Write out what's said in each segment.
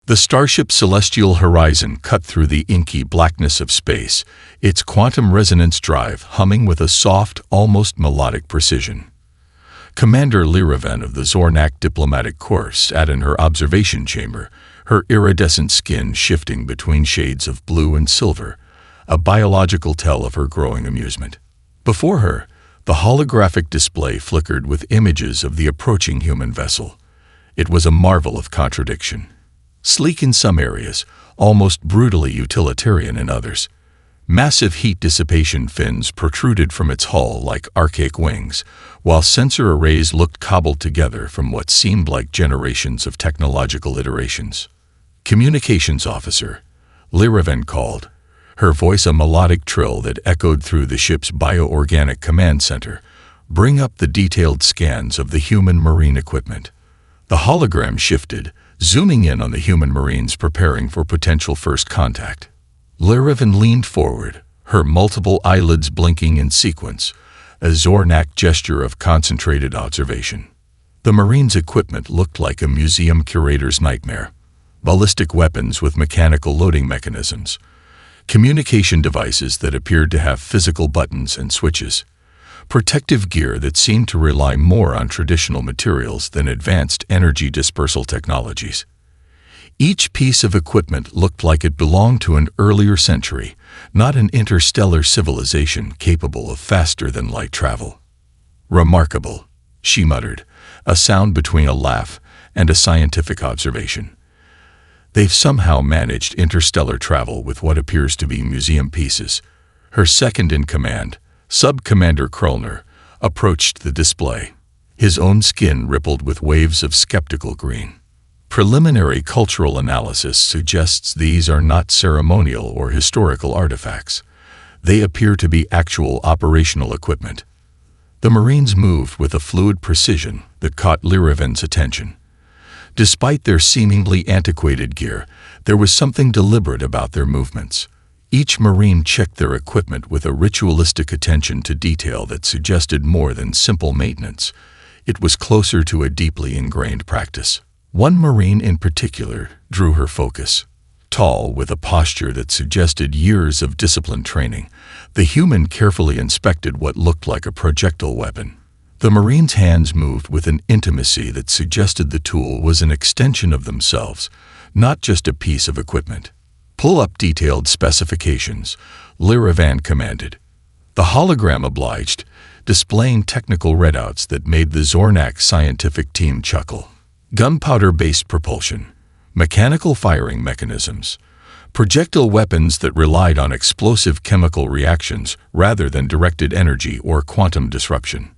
The starship's celestial horizon cut through the inky blackness of space, its quantum resonance drive humming with a soft, almost melodic precision. Commander Lyravan of the Zornak Diplomatic Corps sat in her observation chamber, her iridescent skin shifting between shades of blue and silver, a biological tell of her growing amusement. Before her, the holographic display flickered with images of the approaching human vessel. It was a marvel of contradiction. Sleek in some areas, almost brutally utilitarian in others. Massive heat dissipation fins protruded from its hull like archaic wings, while sensor arrays looked cobbled together from what seemed like generations of technological iterations. "Communications officer," Lyravan called, her voice a melodic trill that echoed through the ship's bioorganic command center. "Bring up the detailed scans of the human marine equipment." The hologram shifted, zooming in on the human marines preparing for potential first contact. Lyravan leaned forward, her multiple eyelids blinking in sequence, a Zornak gesture of concentrated observation. The marines' equipment looked like a museum curator's nightmare. Ballistic weapons with mechanical loading mechanisms, communication devices that appeared to have physical buttons and switches, protective gear that seemed to rely more on traditional materials than advanced energy dispersal technologies. Each piece of equipment looked like it belonged to an earlier century, not an interstellar civilization capable of faster-than-light travel. "Remarkable," she muttered, a sound between a laugh and a scientific observation. "They've somehow managed interstellar travel with what appears to be museum pieces." Her second-in-command, Sub-Commander Krolner, approached the display. His own skin rippled with waves of skeptical green. "Preliminary cultural analysis suggests these are not ceremonial or historical artifacts. They appear to be actual operational equipment." The Marines moved with a fluid precision that caught Lyravan's attention. Despite their seemingly antiquated gear, there was something deliberate about their movements. Each Marine checked their equipment with a ritualistic attention to detail that suggested more than simple maintenance. It was closer to a deeply ingrained practice. One Marine in particular drew her focus. Tall, with a posture that suggested years of disciplined training, the human carefully inspected what looked like a projectile weapon. The Marine's hands moved with an intimacy that suggested the tool was an extension of themselves, not just a piece of equipment. "Pull up detailed specifications," Lyravan commanded. The hologram obliged, displaying technical readouts that made the Zornak scientific team chuckle. Gunpowder-based propulsion, mechanical firing mechanisms, projectile weapons that relied on explosive chemical reactions rather than directed energy or quantum disruption.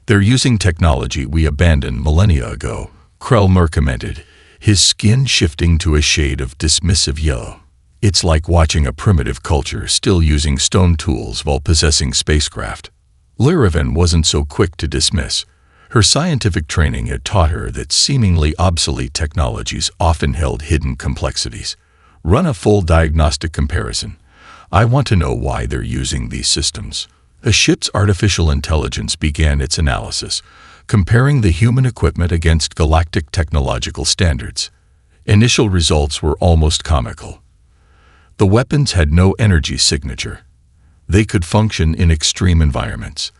"They're using technology we abandoned millennia ago," Krelmer commented, his skin shifting to a shade of dismissive yellow. "It's like watching a primitive culture still using stone tools while possessing spacecraft." Lyravan wasn't so quick to dismiss. Her scientific training had taught her that seemingly obsolete technologies often held hidden complexities. "Run a full diagnostic comparison. I want to know why they're using these systems." A ship's artificial intelligence began its analysis, comparing the human equipment against galactic technological standards. Initial results were almost comical. The weapons had no energy signature. They could function in extreme environments.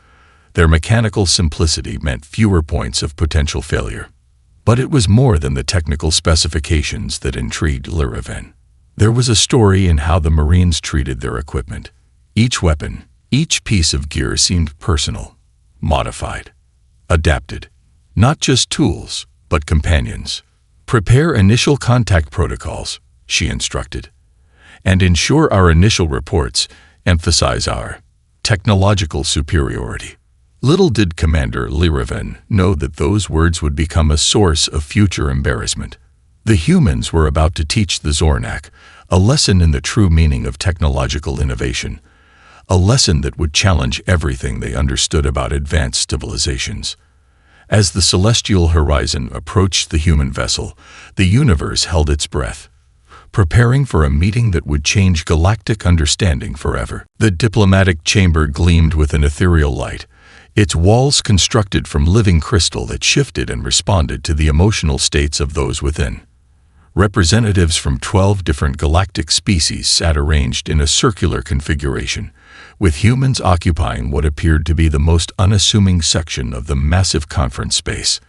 Their mechanical simplicity meant fewer points of potential failure. But it was more than the technical specifications that intrigued Lyravan. There was a story in how the Marines treated their equipment. Each weapon, each piece of gear seemed personal, modified, adapted. Not just tools, but companions. "Prepare initial contact protocols," she instructed, "and ensure our initial reports emphasize our technological superiority." Little did Commander Lyravan know that those words would become a source of future embarrassment. The humans were about to teach the Zornak a lesson in the true meaning of technological innovation, a lesson that would challenge everything they understood about advanced civilizations. As the celestial horizon approached the human vessel, the universe held its breath, preparing for a meeting that would change galactic understanding forever. The diplomatic chamber gleamed with an ethereal light, its walls constructed from living crystal that shifted and responded to the emotional states of those within. Representatives from 12 different galactic species sat arranged in a circular configuration, with humans occupying what appeared to be the most unassuming section of the massive conference space.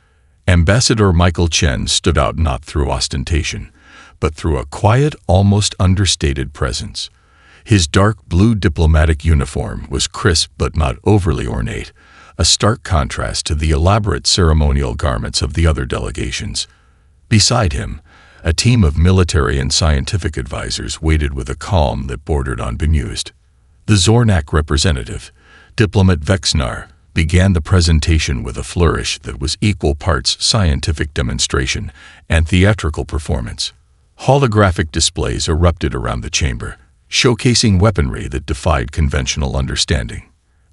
Ambassador Michael Chen stood out not through ostentation, but through a quiet, almost understated presence. His dark blue diplomatic uniform was crisp but not overly ornate, a stark contrast to the elaborate ceremonial garments of the other delegations. Beside him, a team of military and scientific advisors waited with a calm that bordered on bemused. The Zornak representative, Diplomat Vexnar, began the presentation with a flourish that was equal parts scientific demonstration and theatrical performance. Holographic displays erupted around the chamber, showcasing weaponry that defied conventional understanding.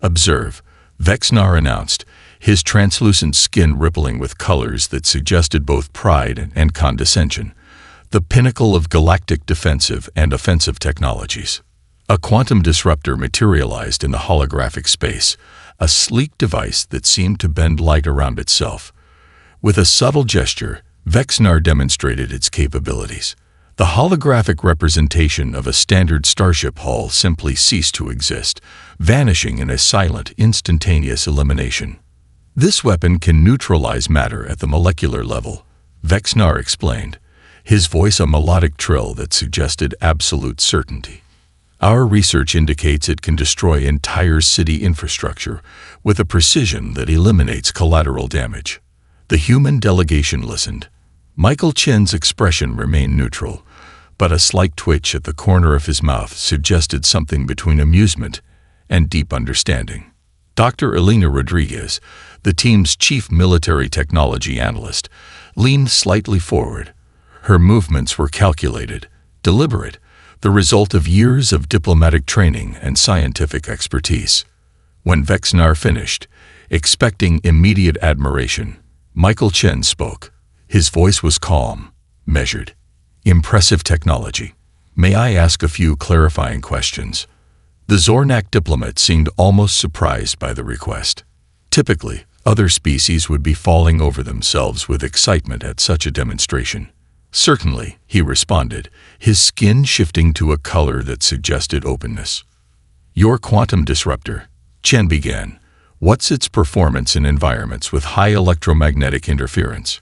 "Observe," Vexnar announced, his translucent skin rippling with colors that suggested both pride and condescension, the pinnacle of galactic defensive and offensive technologies. A quantum disruptor materialized in the holographic space, a sleek device that seemed to bend light around itself. With a subtle gesture, Vexnar demonstrated its capabilities. The holographic representation of a standard starship hull simply ceased to exist, vanishing in a silent, instantaneous elimination. "This weapon can neutralize matter at the molecular level," Vexnar explained, his voice a melodic trill that suggested absolute certainty. "Our research indicates it can destroy entire city infrastructure with a precision that eliminates collateral damage." The human delegation listened. Michael Chen's expression remained neutral, but a slight twitch at the corner of his mouth suggested something between amusement and deep understanding. Dr. Elena Rodriguez, the team's chief military technology analyst, leaned slightly forward. Her movements were calculated, deliberate, the result of years of diplomatic training and scientific expertise. When Vexnar finished, expecting immediate admiration, Michael Chen spoke. His voice was calm, measured. "Impressive technology. May I ask a few clarifying questions?" The Zornak diplomat seemed almost surprised by the request. Typically, other species would be falling over themselves with excitement at such a demonstration. "Certainly," he responded, his skin shifting to a color that suggested openness. "Your quantum disruptor," Chen began. "What's its performance in environments with high electromagnetic interference?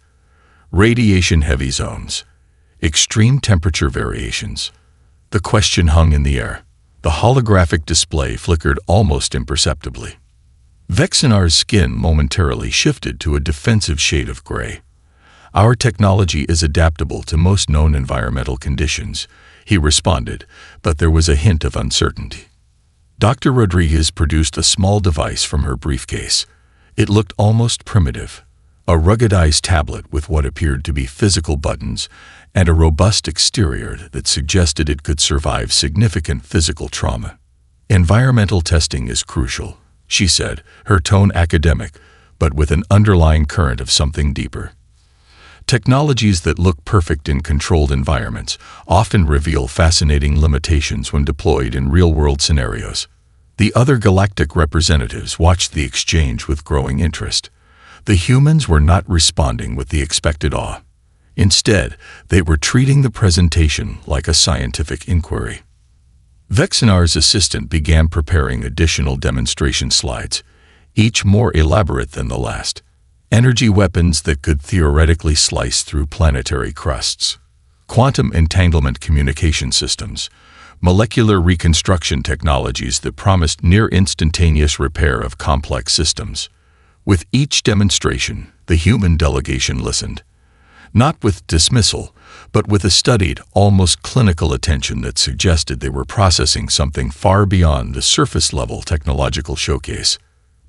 Radiation-heavy zones? Extreme temperature variations?" The question hung in the air. The holographic display flickered almost imperceptibly. Vexnar's skin momentarily shifted to a defensive shade of gray. "Our technology is adaptable to most known environmental conditions," he responded, but there was a hint of uncertainty. Dr. Rodriguez produced a small device from her briefcase. It looked almost primitive, a ruggedized tablet with what appeared to be physical buttons and a robust exterior that suggested it could survive significant physical trauma. "Environmental testing is crucial," she said, her tone academic, but with an underlying current of something deeper. Technologies that look perfect in controlled environments often reveal fascinating limitations when deployed in real-world scenarios. The other galactic representatives watched the exchange with growing interest. The humans were not responding with the expected awe. Instead, they were treating the presentation like a scientific inquiry. Vexnar's assistant began preparing additional demonstration slides, each more elaborate than the last. Energy weapons that could theoretically slice through planetary crusts, quantum entanglement communication systems, molecular reconstruction technologies that promised near-instantaneous repair of complex systems. With each demonstration, the human delegation listened, not with dismissal, but with a studied, almost clinical attention that suggested they were processing something far beyond the surface-level technological showcase.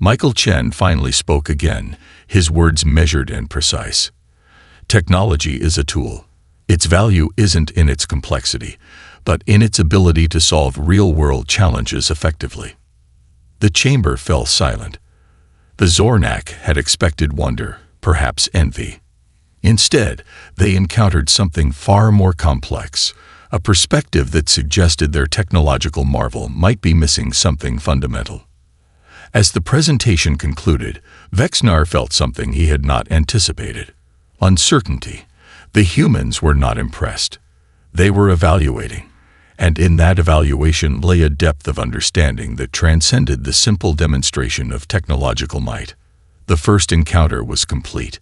Michael Chen finally spoke again, his words measured and precise. "Technology is a tool. Its value isn't in its complexity, but in its ability to solve real-world challenges effectively." The chamber fell silent. The Zornak had expected wonder, perhaps envy. Instead, they encountered something far more complex, a perspective that suggested their technological marvel might be missing something fundamental. As the presentation concluded, Vexnar felt something he had not anticipated: uncertainty. The humans were not impressed. They were evaluating, and in that evaluation lay a depth of understanding that transcended the simple demonstration of technological might. The first encounter was complete,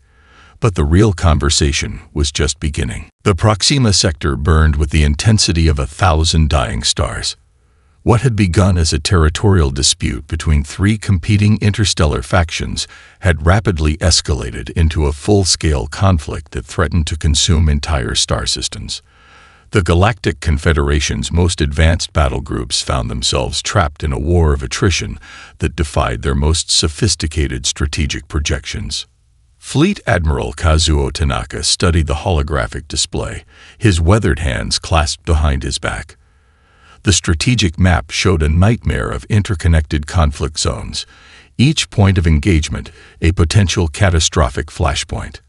but the real conversation was just beginning. The Proxima sector burned with the intensity of 1,000 dying stars. What had begun as a territorial dispute between three competing interstellar factions had rapidly escalated into a full-scale conflict that threatened to consume entire star systems. The Galactic Confederation's most advanced battle groups found themselves trapped in a war of attrition that defied their most sophisticated strategic projections. Fleet Admiral Kazuo Tanaka studied the holographic display, his weathered hands clasped behind his back. The strategic map showed a nightmare of interconnected conflict zones, each point of engagement a potential catastrophic flashpoint.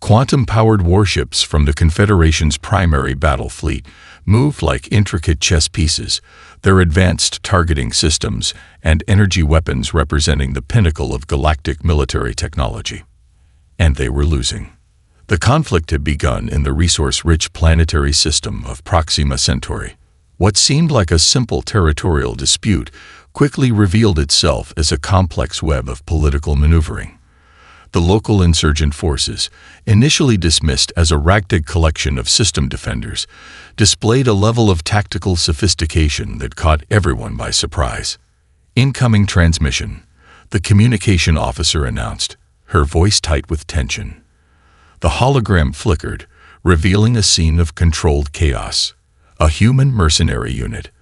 Quantum-powered warships from the Confederation's primary battle fleet moved like intricate chess pieces, their advanced targeting systems and energy weapons representing the pinnacle of galactic military technology. And they were losing. The conflict had begun in the resource-rich planetary system of Proxima Centauri. What seemed like a simple territorial dispute quickly revealed itself as a complex web of political maneuvering. The local insurgent forces, initially dismissed as a ragtag collection of system defenders, displayed a level of tactical sophistication that caught everyone by surprise. Incoming transmission, the communication officer announced, her voice tight with tension. The hologram flickered, revealing a scene of controlled chaos. A human mercenary unit,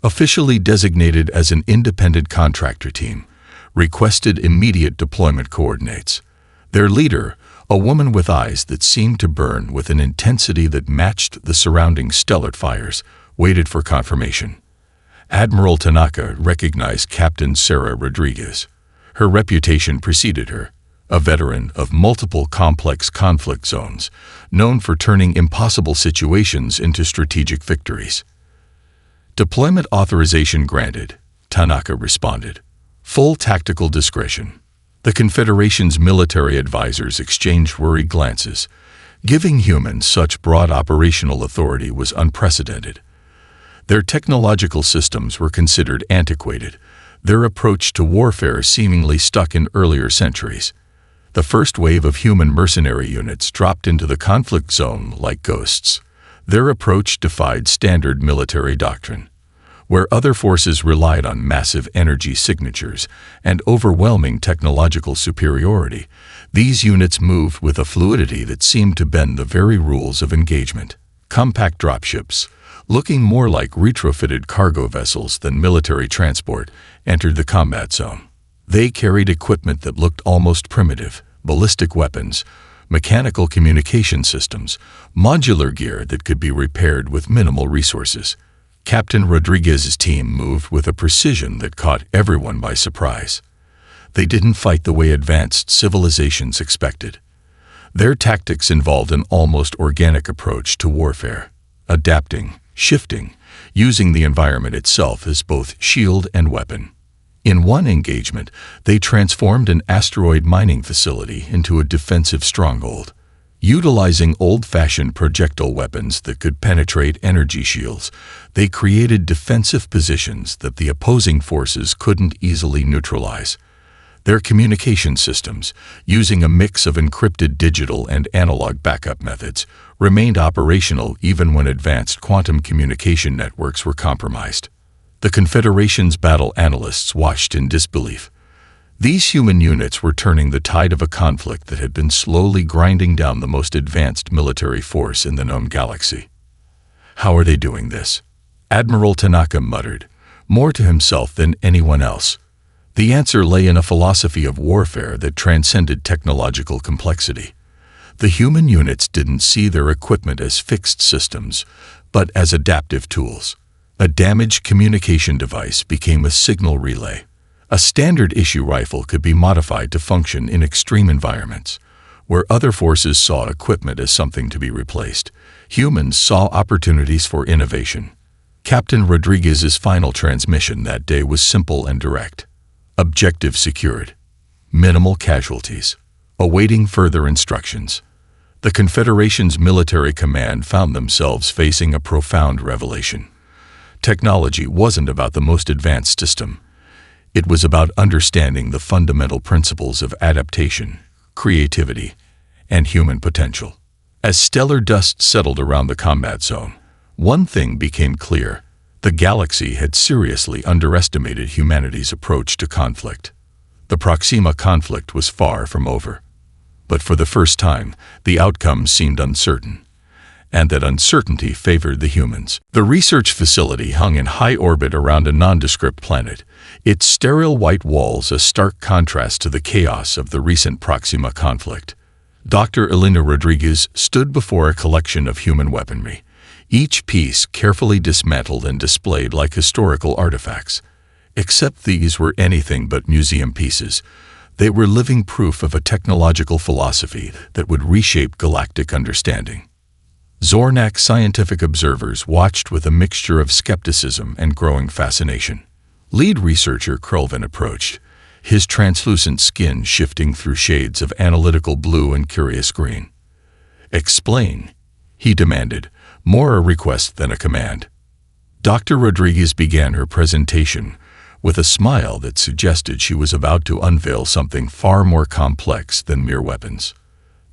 officially designated as an independent contractor team, requested immediate deployment coordinates. Their leader, a woman with eyes that seemed to burn with an intensity that matched the surrounding stellar fires, waited for confirmation. Admiral Tanaka recognized Captain Sarah Rodriguez. Her reputation preceded her, a veteran of multiple complex conflict zones, known for turning impossible situations into strategic victories. Deployment authorization granted, Tanaka responded. Full tactical discretion. The Confederation's military advisors exchanged worried glances. Giving humans such broad operational authority was unprecedented. Their technological systems were considered antiquated, their approach to warfare seemingly stuck in earlier centuries. The first wave of human mercenary units dropped into the conflict zone like ghosts. Their approach defied standard military doctrine. Where other forces relied on massive energy signatures and overwhelming technological superiority, these units moved with a fluidity that seemed to bend the very rules of engagement. Compact dropships, looking more like retrofitted cargo vessels than military transport, entered the combat zone. They carried equipment that looked almost primitive, ballistic weapons, mechanical communication systems, modular gear that could be repaired with minimal resources. Captain Rodriguez's team moved with a precision that caught everyone by surprise. They didn't fight the way advanced civilizations expected. Their tactics involved an almost organic approach to warfare, adapting, shifting, using the environment itself as both shield and weapon. In one engagement, they transformed an asteroid mining facility into a defensive stronghold. Utilizing old-fashioned projectile weapons that could penetrate energy shields, they created defensive positions that the opposing forces couldn't easily neutralize. Their communication systems, using a mix of encrypted digital and analog backup methods, remained operational even when advanced quantum communication networks were compromised. The Confederation's battle analysts watched in disbelief. These human units were turning the tide of a conflict that had been slowly grinding down the most advanced military force in the known galaxy. How are they doing this? Admiral Tanaka muttered, more to himself than anyone else. The answer lay in a philosophy of warfare that transcended technological complexity. The human units didn't see their equipment as fixed systems, but as adaptive tools. A damaged communication device became a signal relay. A standard issue rifle could be modified to function in extreme environments. Where other forces saw equipment as something to be replaced, humans saw opportunities for innovation. Captain Rodriguez's final transmission that day was simple and direct. Objective secured. Minimal casualties. Awaiting further instructions. The Confederation's military command found themselves facing a profound revelation. Technology wasn't about the most advanced system. It was about understanding the fundamental principles of adaptation, creativity, and human potential. As stellar dust settled around the combat zone, one thing became clear: the galaxy had seriously underestimated humanity's approach to conflict. The Proxima conflict was far from over. But for the first time, the outcome seemed uncertain, and that uncertainty favored the humans. The research facility hung in high orbit around a nondescript planet, its sterile white walls a stark contrast to the chaos of the recent Proxima conflict. Dr. Elena Rodriguez stood before a collection of human weaponry, each piece carefully dismantled and displayed like historical artifacts. Except these were anything but museum pieces. They were living proof of a technological philosophy that would reshape galactic understanding. Zornak scientific observers watched with a mixture of skepticism and growing fascination. Lead researcher Krulvin approached, his translucent skin shifting through shades of analytical blue and curious green. "Explain," he demanded, more a request than a command. Dr. Rodriguez began her presentation with a smile that suggested she was about to unveil something far more complex than mere weapons.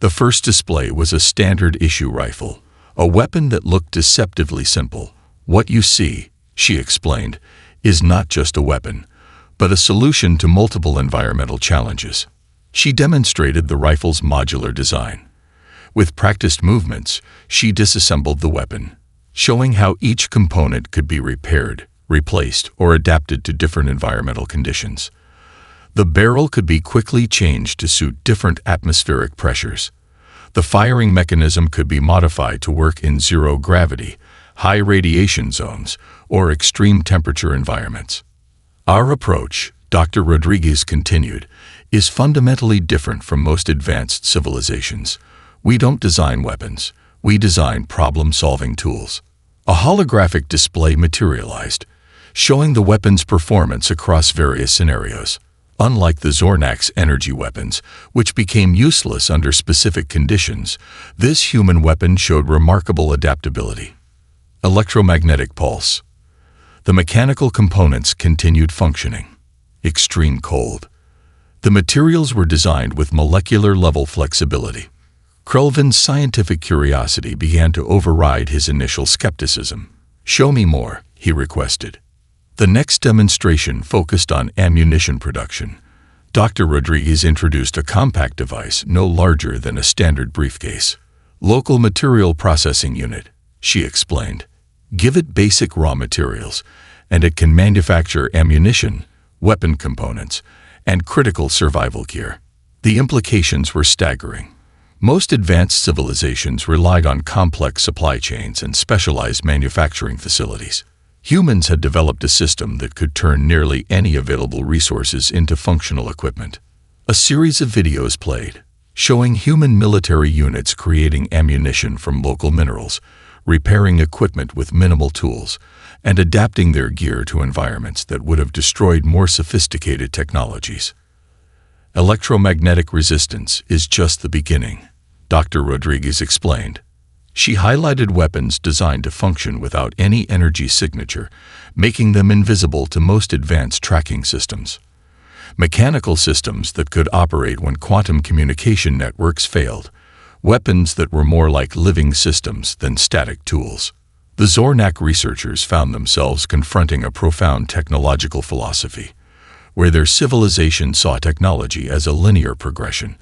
The first display was a standard-issue rifle, a weapon that looked deceptively simple. "What you see," she explained, "is not just a weapon, but a solution to multiple environmental challenges." She demonstrated the rifle's modular design. With practiced movements, she disassembled the weapon, showing how each component could be repaired, replaced, or adapted to different environmental conditions. The barrel could be quickly changed to suit different atmospheric pressures. The firing mechanism could be modified to work in zero-gravity, high radiation zones, or extreme temperature environments. "Our approach," Dr. Rodriguez continued, "is fundamentally different from most advanced civilizations. We don't design weapons. We design problem-solving tools." A holographic display materialized, showing the weapon's performance across various scenarios. Unlike the Zornak's energy weapons, which became useless under specific conditions, this human weapon showed remarkable adaptability. Electromagnetic pulse. The mechanical components continued functioning. Extreme cold. The materials were designed with molecular-level flexibility. Krulvin's scientific curiosity began to override his initial skepticism. "Show me more," he requested. The next demonstration focused on ammunition production. Dr. Rodriguez introduced a compact device no larger than a standard briefcase. "Local material processing unit," she explained. "Give it basic raw materials, and it can manufacture ammunition, weapon components, and critical survival gear." The implications were staggering. Most advanced civilizations relied on complex supply chains and specialized manufacturing facilities. Humans had developed a system that could turn nearly any available resources into functional equipment. A series of videos played, showing human military units creating ammunition from local minerals, repairing equipment with minimal tools, and adapting their gear to environments that would have destroyed more sophisticated technologies. "Electromagnetic resistance is just the beginning," Dr. Rodriguez explained. She highlighted weapons designed to function without any energy signature, making them invisible to most advanced tracking systems. Mechanical systems that could operate when quantum communication networks failed. Weapons that were more like living systems than static tools. The Zornak researchers found themselves confronting a profound technological philosophy, where their civilization saw technology as a linear progression,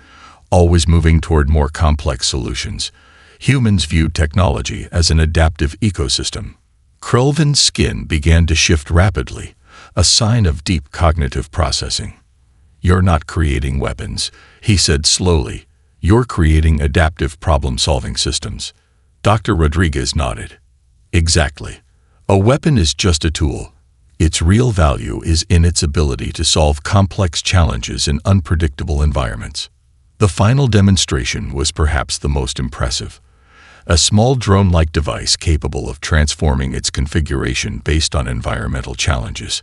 always moving toward more complex solutions. Humans viewed technology as an adaptive ecosystem. Krulvin's skin began to shift rapidly, a sign of deep cognitive processing. "You're not creating weapons," he said slowly. "You're creating adaptive problem-solving systems." Dr. Rodriguez nodded. "Exactly. A weapon is just a tool. Its real value is in its ability to solve complex challenges in unpredictable environments." The final demonstration was perhaps the most impressive. A small drone-like device capable of transforming its configuration based on environmental challenges.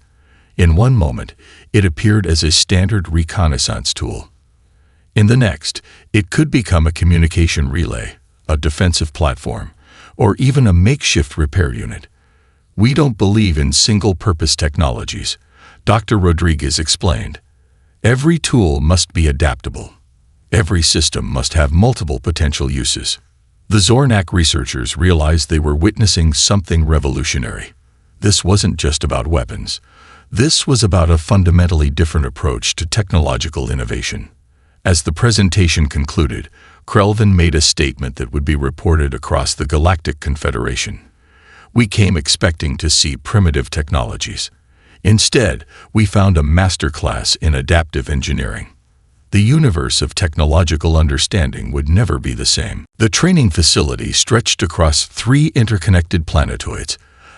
In one moment, it appeared as a standard reconnaissance tool. In the next, it could become a communication relay, a defensive platform, or even a makeshift repair unit. We don't believe in single-purpose technologies, Dr. Rodriguez explained. Every tool must be adaptable. Every system must have multiple potential uses. The Zornak researchers realized they were witnessing something revolutionary. This wasn't just about weapons. This was about a fundamentally different approach to technological innovation. As the presentation concluded, Krelvin made a statement that would be reported across the Galactic Confederation. We came expecting to see primitive technologies. Instead, we found a masterclass in adaptive engineering. The universe of technological understanding would never be the same. The training facility stretched across 3 interconnected planetoids,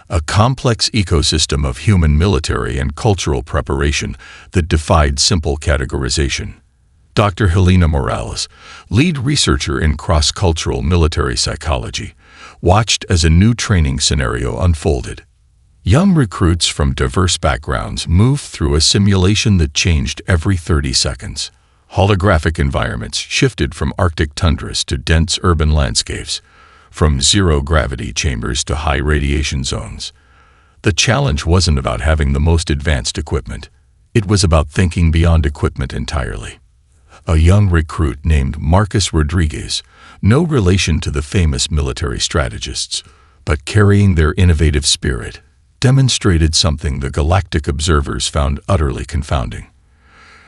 a complex ecosystem of human military and cultural preparation that defied simple categorization. Dr. Helena Morales, lead researcher in cross-cultural military psychology, watched as a new training scenario unfolded. Young recruits from diverse backgrounds moved through a simulation that changed every 30 seconds. Holographic environments shifted from Arctic tundras to dense urban landscapes, from zero-gravity chambers to high-radiation zones. The challenge wasn't about having the most advanced equipment. It was about thinking beyond equipment entirely. A young recruit named Marcus Rodriguez, no relation to the famous military strategists, but carrying their innovative spirit, demonstrated something the Galactic observers found utterly confounding.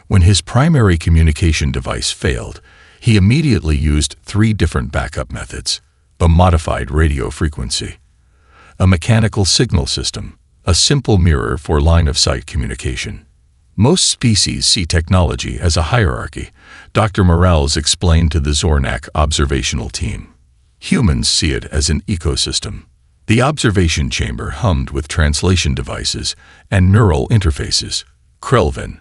When his primary communication device failed, he immediately used 3 different backup methods: a modified radio frequency, a mechanical signal system, a simple mirror for line-of-sight communication. Most species see technology as a hierarchy, Dr. Morales explained to the Zornak observational team. Humans see it as an ecosystem. The observation chamber hummed with translation devices and neural interfaces. Krelvin,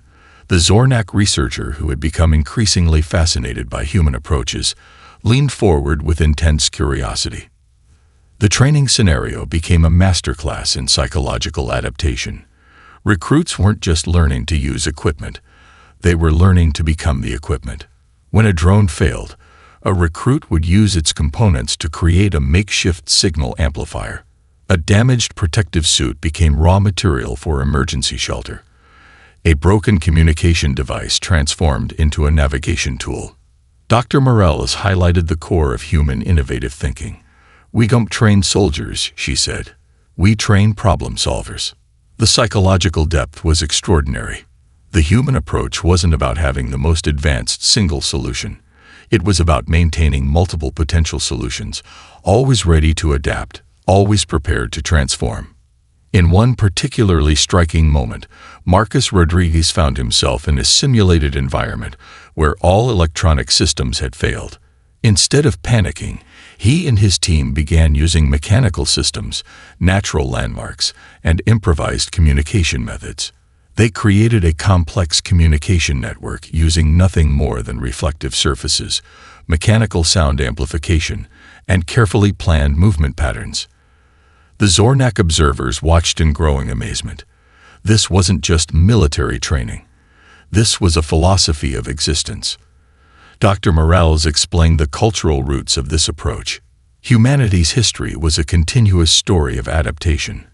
the Zornak researcher who had become increasingly fascinated by human approaches, leaned forward with intense curiosity. The training scenario became a masterclass in psychological adaptation. Recruits weren't just learning to use equipment. They were learning to become the equipment. When a drone failed, a recruit would use its components to create a makeshift signal amplifier. A damaged protective suit became raw material for emergency shelter. A broken communication device transformed into a navigation tool. Dr. Morales highlighted the core of human innovative thinking. We don't train soldiers, she said. We train problem solvers. The psychological depth was extraordinary. The human approach wasn't about having the most advanced single solution. It was about maintaining multiple potential solutions, always ready to adapt, always prepared to transform. In one particularly striking moment, Marcus Rodriguez found himself in a simulated environment where all electronic systems had failed. Instead of panicking, he and his team began using mechanical systems, natural landmarks, and improvised communication methods. They created a complex communication network using nothing more than reflective surfaces, mechanical sound amplification, and carefully planned movement patterns. The Zornak observers watched in growing amazement. This wasn't just military training. This was a philosophy of existence. Dr. Morales explained the cultural roots of this approach. Humanity's history was a continuous story of adaptation.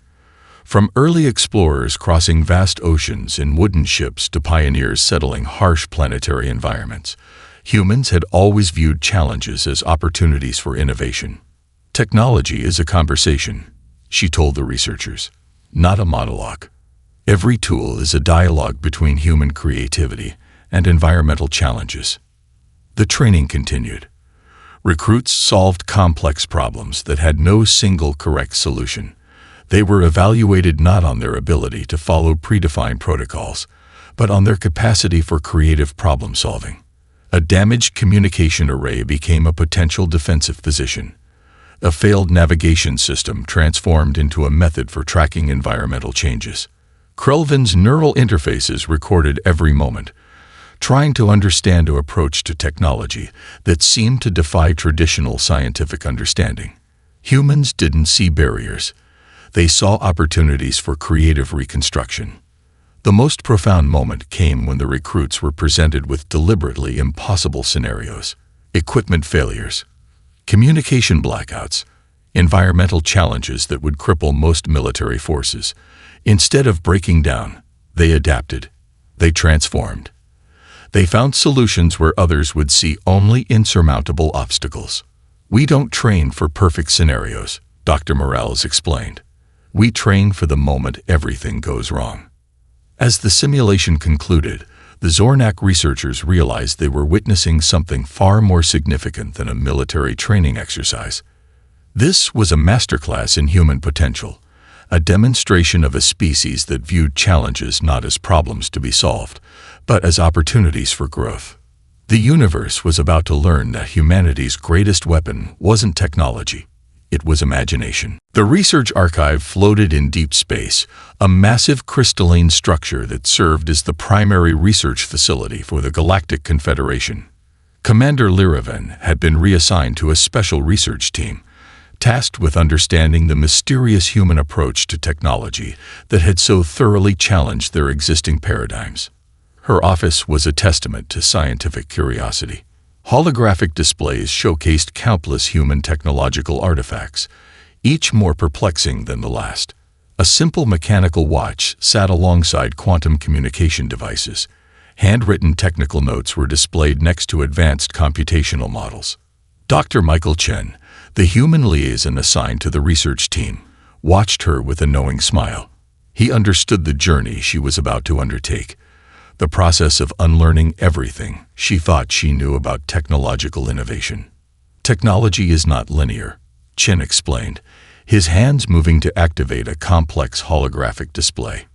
From early explorers crossing vast oceans in wooden ships to pioneers settling harsh planetary environments, humans had always viewed challenges as opportunities for innovation. Technology is a conversation, she told the researchers, not a monologue. Every tool is a dialogue between human creativity and environmental challenges. The training continued. Recruits solved complex problems that had no single correct solution. They were evaluated not on their ability to follow predefined protocols, but on their capacity for creative problem solving. A damaged communication array became a potential defensive position. A failed navigation system transformed into a method for tracking environmental changes. Krelvin's neural interfaces recorded every moment, trying to understand an approach to technology that seemed to defy traditional scientific understanding. Humans didn't see barriers. They saw opportunities for creative reconstruction. The most profound moment came when the recruits were presented with deliberately impossible scenarios: equipment failures, communication blackouts, environmental challenges that would cripple most military forces. Instead of breaking down, they adapted. They transformed. They found solutions where others would see only insurmountable obstacles. "We don't train for perfect scenarios," Dr. Morales explained. "We train for the moment everything goes wrong." As the simulation concluded, the Zornak researchers realized they were witnessing something far more significant than a military training exercise. This was a masterclass in human potential, a demonstration of a species that viewed challenges not as problems to be solved, but as opportunities for growth. The universe was about to learn that humanity's greatest weapon wasn't technology. It was imagination. The research archive floated in deep space, a massive crystalline structure that served as the primary research facility for the Galactic Confederation. Commander Liraven had been reassigned to a special research team, tasked with understanding the mysterious human approach to technology that had so thoroughly challenged their existing paradigms. Her office was a testament to scientific curiosity. Holographic displays showcased countless human technological artifacts, each more perplexing than the last. A simple mechanical watch sat alongside quantum communication devices. Handwritten technical notes were displayed next to advanced computational models. Dr. Michael Chen, the human liaison assigned to the research team, watched her with a knowing smile. He understood the journey she was about to undertake, the process of unlearning everything she thought she knew about technological innovation. "Technology is not linear," Chen explained, his hands moving to activate a complex holographic display.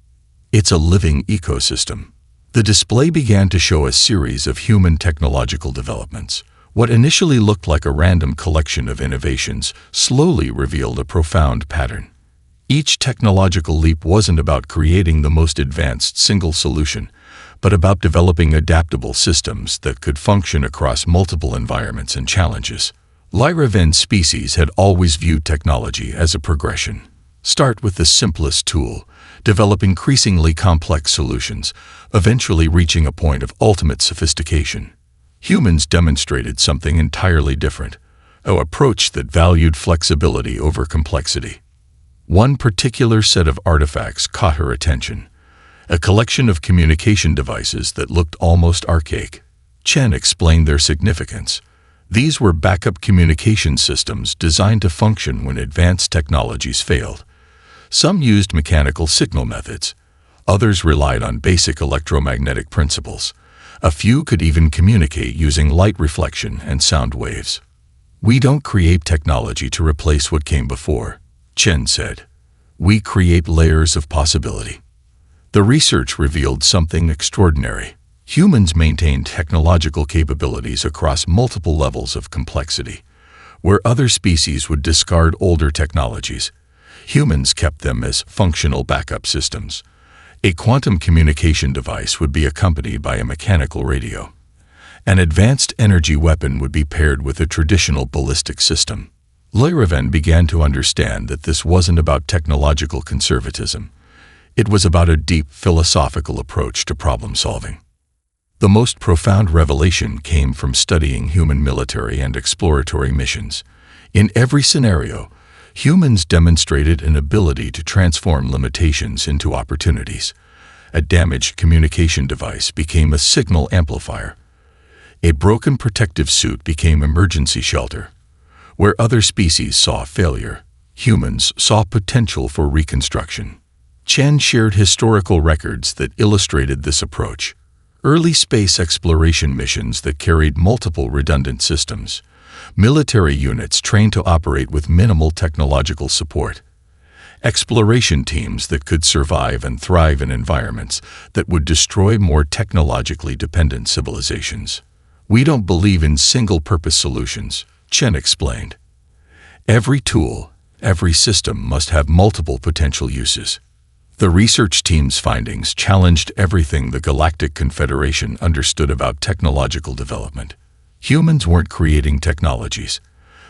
"It's a living ecosystem." The display began to show a series of human technological developments. What initially looked like a random collection of innovations slowly revealed a profound pattern. Each technological leap wasn't about creating the most advanced single solution, but about developing adaptable systems that could function across multiple environments and challenges. Lyraven's species had always viewed technology as a progression. Start with the simplest tool, develop increasingly complex solutions, eventually reaching a point of ultimate sophistication. Humans demonstrated something entirely different, an approach that valued flexibility over complexity. One particular set of artifacts caught her attention: a collection of communication devices that looked almost archaic. Chen explained their significance. These were backup communication systems designed to function when advanced technologies failed. Some used mechanical signal methods. Others relied on basic electromagnetic principles. A few could even communicate using light reflection and sound waves. "We don't create technology to replace what came before," Chen said. "We create layers of possibility." The research revealed something extraordinary. Humans maintained technological capabilities across multiple levels of complexity. Where other species would discard older technologies, humans kept them as functional backup systems. A quantum communication device would be accompanied by a mechanical radio. An advanced energy weapon would be paired with a traditional ballistic system. Lyraven began to understand that this wasn't about technological conservatism. It was about a deep philosophical approach to problem solving. The most profound revelation came from studying human military and exploratory missions. In every scenario, humans demonstrated an ability to transform limitations into opportunities. A damaged communication device became a signal amplifier. A broken protective suit became emergency shelter. Where other species saw failure, humans saw potential for reconstruction. Chen shared historical records that illustrated this approach. Early space exploration missions that carried multiple redundant systems. Military units trained to operate with minimal technological support. Exploration teams that could survive and thrive in environments that would destroy more technologically dependent civilizations. "We don't believe in single-purpose solutions," Chen explained. "Every tool, every system must have multiple potential uses." The research team's findings challenged everything the Galactic Confederation understood about technological development. Humans weren't creating technologies.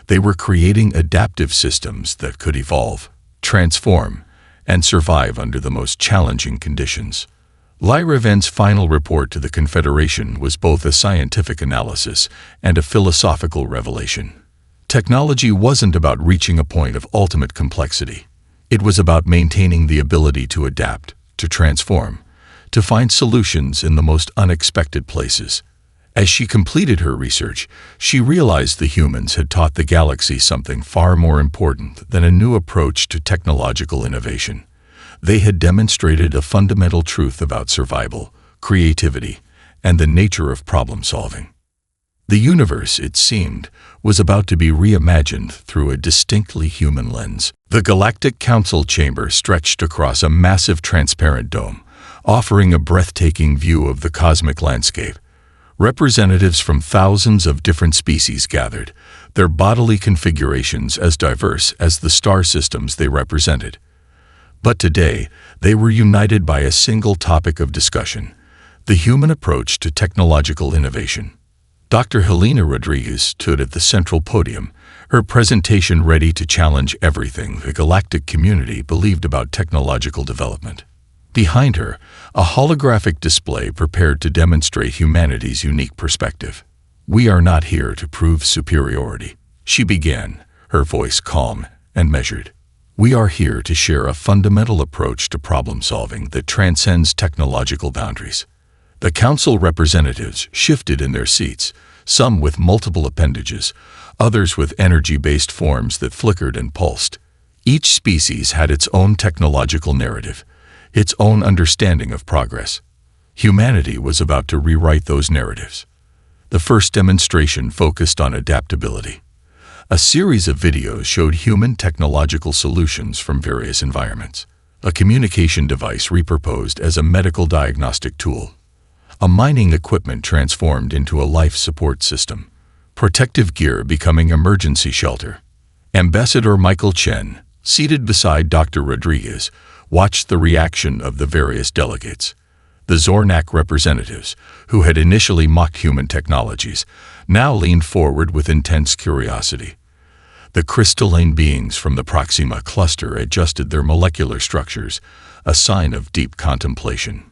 They were creating adaptive systems that could evolve, transform, and survive under the most challenging conditions. Lyraven's final report to the Confederation was both a scientific analysis and a philosophical revelation. Technology wasn't about reaching a point of ultimate complexity. It was about maintaining the ability to adapt, to transform, to find solutions in the most unexpected places. As she completed her research, she realized the humans had taught the galaxy something far more important than a new approach to technological innovation. They had demonstrated a fundamental truth about survival, creativity, and the nature of problem-solving. The universe, it seemed, was about to be reimagined through a distinctly human lens. The Galactic Council chamber stretched across a massive transparent dome, offering a breathtaking view of the cosmic landscape. Representatives from thousands of different species gathered, their bodily configurations as diverse as the star systems they represented. But today, they were united by a single topic of discussion: the human approach to technological innovation. Dr. Helena Rodriguez stood at the central podium, her presentation ready to challenge everything the galactic community believed about technological development. Behind her, a holographic display prepared to demonstrate humanity's unique perspective. "We are not here to prove superiority," she began, her voice calm and measured. "We are here to share a fundamental approach to problem-solving that transcends technological boundaries." The council representatives shifted in their seats, some with multiple appendages, others with energy-based forms that flickered and pulsed. Each species had its own technological narrative, its own understanding of progress. Humanity was about to rewrite those narratives. The first demonstration focused on adaptability. A series of videos showed human technological solutions from various environments. A communication device repurposed as a medical diagnostic tool. A mining equipment transformed into a life support system. Protective gear becoming emergency shelter. Ambassador Michael Chen, seated beside Dr. Rodriguez, watched the reaction of the various delegates. The Zornak representatives, who had initially mocked human technologies, now leaned forward with intense curiosity. The crystalline beings from the Proxima cluster adjusted their molecular structures, a sign of deep contemplation.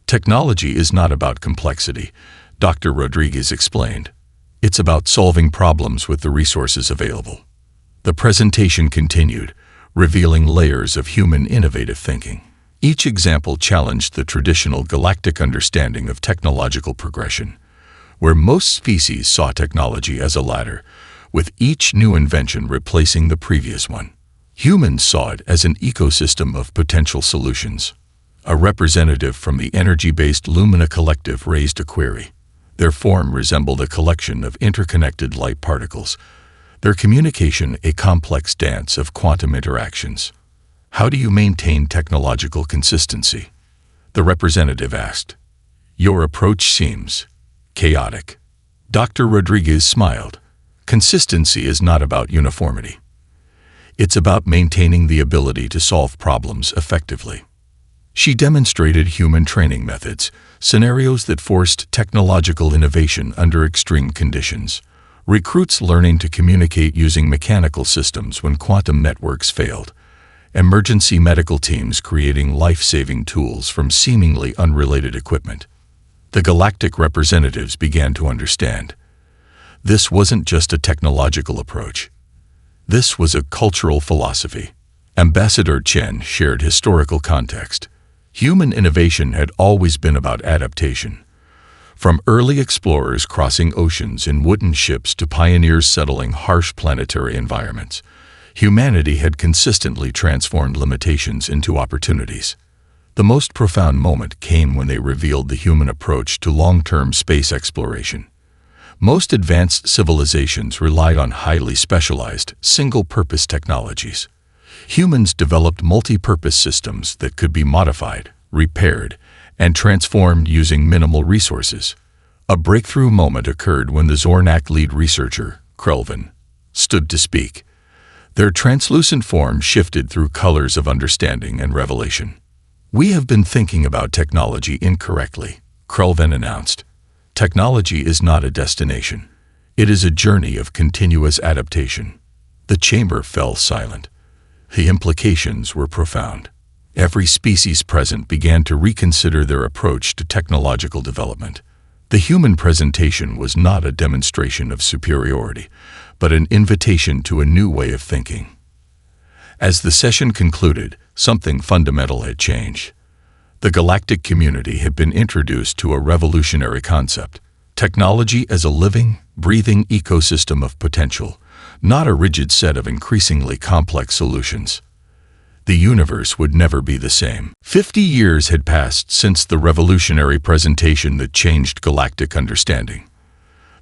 "Technology is not about complexity," Dr. Rodriguez explained. "It's about solving problems with the resources available." The presentation continued, revealing layers of human innovative thinking. Each example challenged the traditional galactic understanding of technological progression, where most species saw technology as a ladder, with each new invention replacing the previous one. Humans saw it as an ecosystem of potential solutions. A representative from the energy-based Lumina Collective raised a query. Their form resembled a collection of interconnected light particles, their communication a complex dance of quantum interactions. "How do you maintain technological consistency?" the representative asked. "Your approach seems chaotic." Dr. Rodriguez smiled. "Consistency is not about uniformity. It's about maintaining the ability to solve problems effectively." She demonstrated human training methods, scenarios that forced technological innovation under extreme conditions. Recruits learning to communicate using mechanical systems when quantum networks failed. Emergency medical teams creating life-saving tools from seemingly unrelated equipment. The galactic representatives began to understand. This wasn't just a technological approach. This was a cultural philosophy. Ambassador Chen shared historical context. Human innovation had always been about adaptation. From early explorers crossing oceans in wooden ships to pioneers settling harsh planetary environments, humanity had consistently transformed limitations into opportunities. The most profound moment came when they revealed the human approach to long-term space exploration. Most advanced civilizations relied on highly specialized, single-purpose technologies. Humans developed multi-purpose systems that could be modified, repaired, and transformed using minimal resources. A breakthrough moment occurred when the Zornak lead researcher, Krelvin, stood to speak. Their translucent form shifted through colors of understanding and revelation. "We have been thinking about technology incorrectly," Krelvin announced. "Technology is not a destination. It is a journey of continuous adaptation." The chamber fell silent. The implications were profound. Every species present began to reconsider their approach to technological development. The human presentation was not a demonstration of superiority, but an invitation to a new way of thinking. As the session concluded, something fundamental had changed. The galactic community had been introduced to a revolutionary concept: technology as a living, breathing ecosystem of potential, not a rigid set of increasingly complex solutions. The universe would never be the same. 50 years had passed since the revolutionary presentation that changed galactic understanding.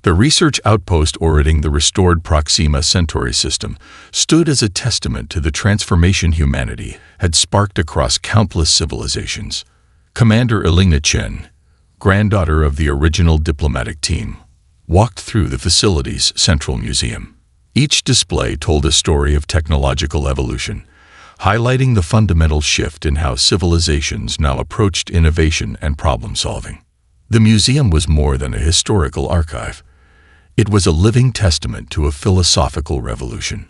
The research outpost orbiting the restored Proxima Centauri system stood as a testament to the transformation humanity had sparked across countless civilizations. Commander Elena Chen, granddaughter of the original diplomatic team, walked through the facility's central museum. Each display told a story of technological evolution, highlighting the fundamental shift in how civilizations now approached innovation and problem-solving. The museum was more than a historical archive. It was a living testament to a philosophical revolution.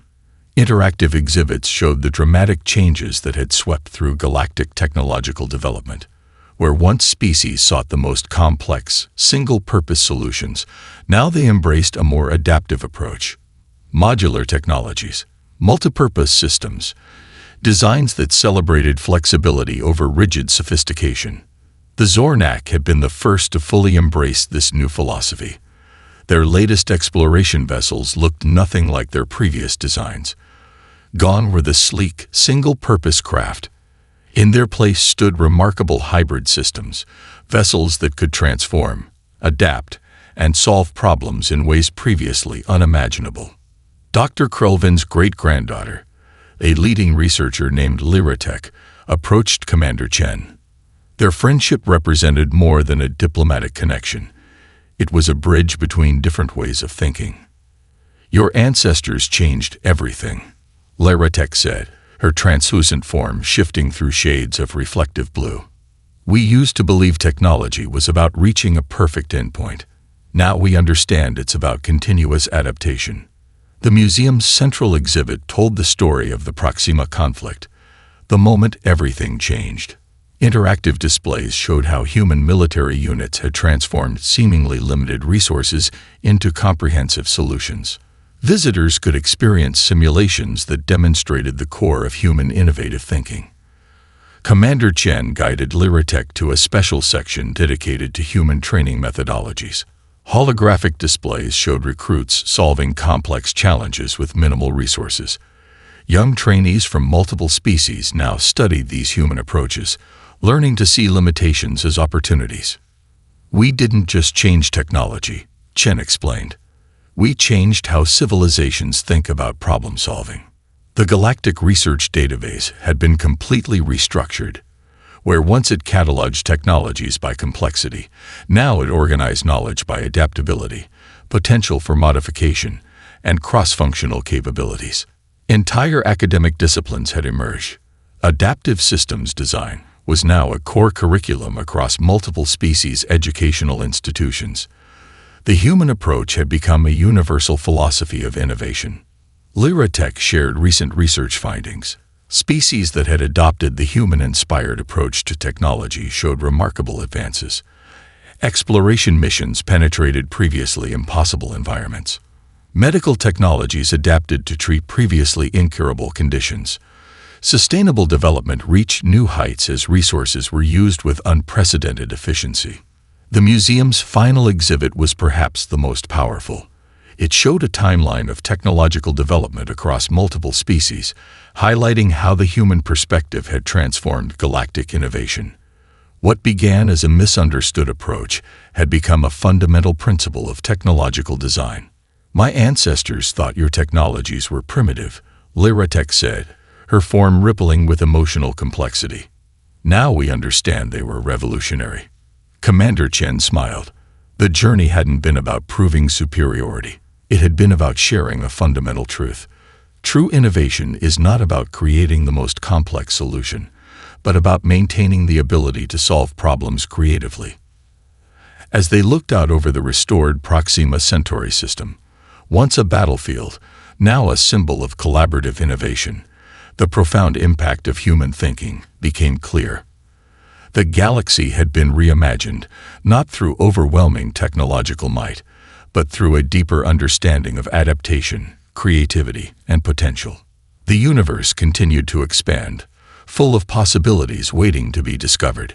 Interactive exhibits showed the dramatic changes that had swept through galactic technological development. Where once species sought the most complex, single-purpose solutions, now they embraced a more adaptive approach. Modular technologies, multipurpose systems, designs that celebrated flexibility over rigid sophistication. The Zornak had been the first to fully embrace this new philosophy. Their latest exploration vessels looked nothing like their previous designs. Gone were the sleek, single-purpose craft. In their place stood remarkable hybrid systems, vessels that could transform, adapt, and solve problems in ways previously unimaginable. Dr. Krelvin's great-granddaughter, a leading researcher named Lyratek, approached Commander Chen. Their friendship represented more than a diplomatic connection. It was a bridge between different ways of thinking. "Your ancestors changed everything," Lyratek said, her translucent form shifting through shades of reflective blue. "We used to believe technology was about reaching a perfect endpoint. Now we understand it's about continuous adaptation." The museum's central exhibit told the story of the Proxima conflict, the moment everything changed. Interactive displays showed how human military units had transformed seemingly limited resources into comprehensive solutions. Visitors could experience simulations that demonstrated the core of human innovative thinking. Commander Chen guided Lyratek to a special section dedicated to human training methodologies. Holographic displays showed recruits solving complex challenges with minimal resources. Young trainees from multiple species now studied these human approaches, learning to see limitations as opportunities. "We didn't just change technology," Chen explained. "We changed how civilizations think about problem-solving." The Galactic Research Database had been completely restructured. Where once it cataloged technologies by complexity, now it organized knowledge by adaptability, potential for modification, and cross-functional capabilities. Entire academic disciplines had emerged. Adaptive systems design was now a core curriculum across multiple species educational institutions. The human approach had become a universal philosophy of innovation. Lyratek shared recent research findings. Species that had adopted the human-inspired approach to technology showed remarkable advances. Exploration missions penetrated previously impossible environments. Medical technologies adapted to treat previously incurable conditions. Sustainable development reached new heights as resources were used with unprecedented efficiency. The museum's final exhibit was perhaps the most powerful. It showed a timeline of technological development across multiple species, highlighting how the human perspective had transformed galactic innovation. What began as a misunderstood approach had become a fundamental principle of technological design. "My ancestors thought your technologies were primitive," Lyratek said, her form rippling with emotional complexity. "Now we understand they were revolutionary." Commander Chen smiled. The journey hadn't been about proving superiority. It had been about sharing a fundamental truth. True innovation is not about creating the most complex solution, but about maintaining the ability to solve problems creatively. As they looked out over the restored Proxima Centauri system, once a battlefield, now a symbol of collaborative innovation, The profound impact of human thinking became clear. The galaxy had been reimagined, not through overwhelming technological might, but through a deeper understanding of adaptation, creativity, and potential. The universe continued to expand, full of possibilities waiting to be discovered.